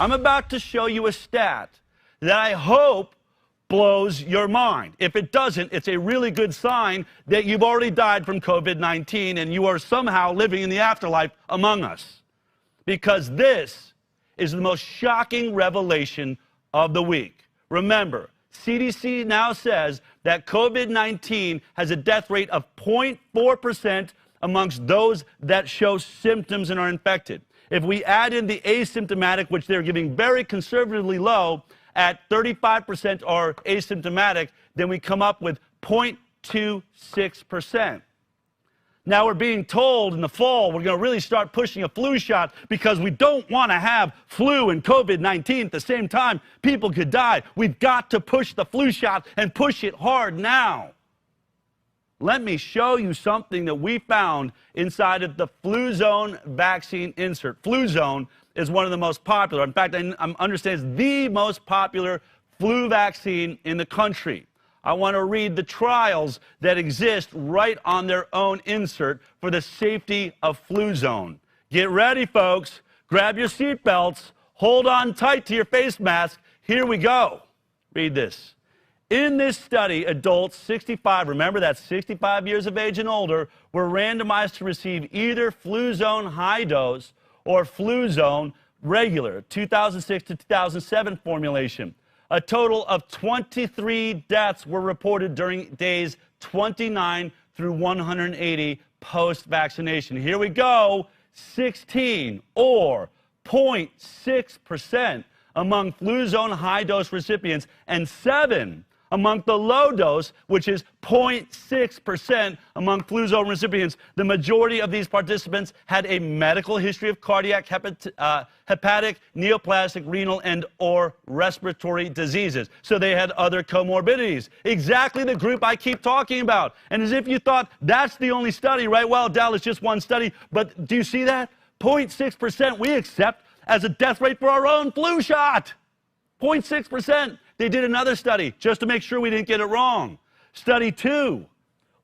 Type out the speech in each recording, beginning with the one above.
I'm about to show you a stat that I hope blows your mind. If it doesn't, it's a really good sign that you've already died from COVID-19 and you are somehow living in the afterlife among us. Because this is the most shocking revelation of the week. Remember, CDC now says that COVID-19 has a death rate of 0.4% amongst those that show symptoms and are infected. If we add in the asymptomatic, which they're giving very conservatively low, at 35% are asymptomatic, then we come up with 0.26%. Now we're being told in the fall we're going to really start pushing a flu shot because we don't want to have flu and COVID-19 at the same time. People could die. We've got to push the flu shot and push it hard now. Let me show you something that we found inside of the Fluzone vaccine insert. Fluzone is one of the most popular. In fact, I understand it's the most popular flu vaccine in the country. I want to read the trials that exist right on their own insert for the safety of Fluzone. Get ready, folks. Grab your seatbelts. Hold on tight to your face mask. Here we go. Read this. In this study, adults 65, remember that's 65 years of age and older, were randomized to receive either Fluzone high dose or Fluzone regular, 2006 to 2007 formulation. A total of 23 deaths were reported during days 29 through 180 post-vaccination. Here we go, 16 or 0.6% among Fluzone high-dose recipients and 7 among the low dose, which is 0.6% among Fluzone recipients. The majority of these participants had a medical history of cardiac, hepatic, neoplastic, renal, and or respiratory diseases. So they had other comorbidities. Exactly the group I keep talking about. And as if you thought that's the only study, right? Well, Dell is just one study. But do you see that? 0.6% we accept as a death rate for our own flu shot. 0.6%. They did another study just to make sure we didn't get it wrong. Study 2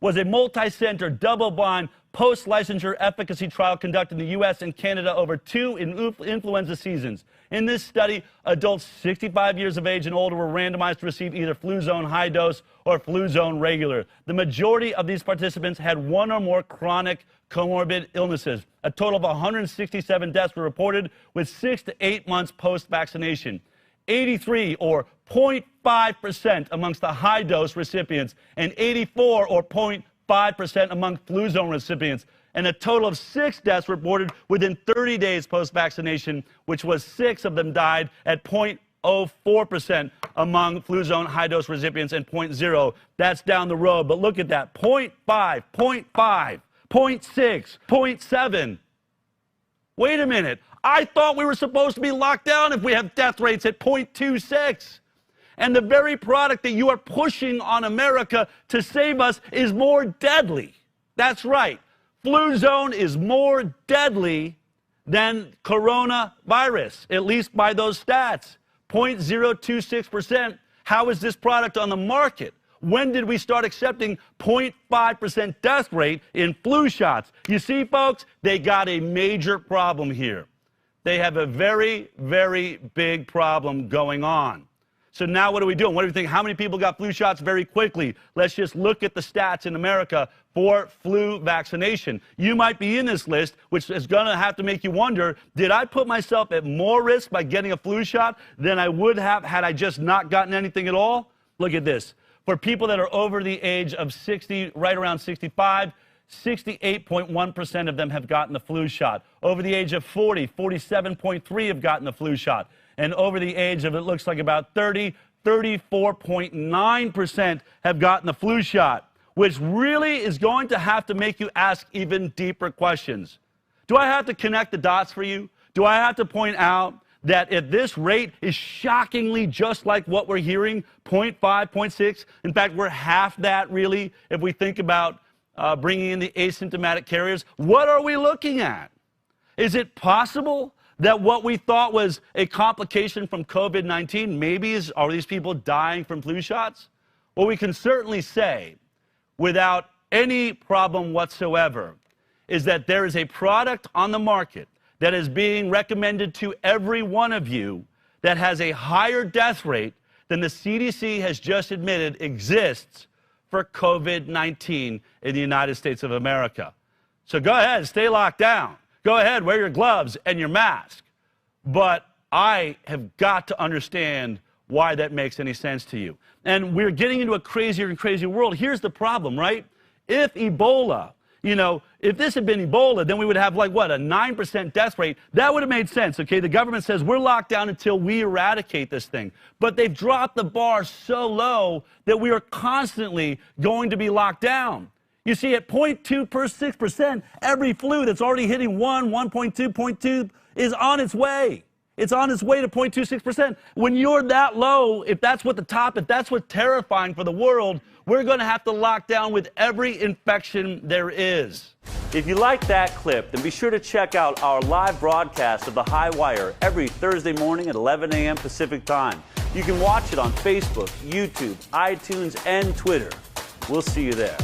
was a multi-center, double-blind, post-licensure efficacy trial conducted in the U.S. and Canada over 2 influenza seasons. In this study, adults 65 years of age and older were randomized to receive either Fluzone high dose or Fluzone regular. The majority of these participants had one or more chronic comorbid illnesses. A total of 167 deaths were reported with 6 to 8 months post-vaccination. 83 or 0.5% amongst the high-dose recipients and 84 or 0.5% among Fluzone recipients, and a total of 6 deaths reported within 30 days post-vaccination, which was 6 of them died at 0.04% among Fluzone high-dose recipients and 0.0. That's down the road, but look at that, 0.5, 0.5, 0.6, 0.7. Wait a minute. I thought we were supposed to be locked down if we have death rates at 0.26. And the very product that you are pushing on America to save us is more deadly. That's right. Fluzone is more deadly than coronavirus, at least by those stats. 0.026%. How is this product on the market? When did we start accepting 0.5% death rate in flu shots? You see, folks, they got a major problem here. They have a very, very big problem going on. So now what are we doing? What do we think? How many people got flu shots very quickly? Let's just look at the stats in America for flu vaccination. You might be in this list, which is going to have to make you wonder, did I put myself at more risk by getting a flu shot than I would have had I just not gotten anything at all? Look at this. For people that are over the age of 60, right around 65, 68.1% of them have gotten the flu shot. Over the age of 40, 47.3% have gotten the flu shot. And over the age of, it looks like about 30, 34.9% have gotten the flu shot, which really is going to have to make you ask even deeper questions. Do I have to connect the dots for you? Do I have to point out that at this rate is shockingly just like what we're hearing, 0.5, 0.6? In fact, we're half that, really, if we think about bringing in the asymptomatic carriers. What are we looking at? Is it possible that what we thought was a complication from COVID-19 maybe are these people dying from flu shots? Well, we can certainly say without any problem whatsoever is that there is a product on the market that is being recommended to every one of you that has a higher death rate than the CDC has just admitted exists for COVID-19 in the United States of America. So go ahead, stay locked down. Go ahead, wear your gloves and your mask. But I have got to understand why that makes any sense to you. And we're getting into a crazier and crazier world. Here's the problem, right? If Ebola, if this had been Ebola, then we would have, like, what, a 9% death rate. That would have made sense, okay? The government says we're locked down until we eradicate this thing. But they've dropped the bar so low that we are constantly going to be locked down. You see, at 0.2%, every flu that's already hitting 1.2, 0.2 is on its way. It's on its way to 0.26%. When you're that low, if that's what's terrifying for the world, we're going to have to lock down with every infection there is. If you like that clip, then be sure to check out our live broadcast of the Highwire every Thursday morning at 11 a.m. Pacific Time. You can watch it on Facebook, YouTube, iTunes, and Twitter. We'll see you there.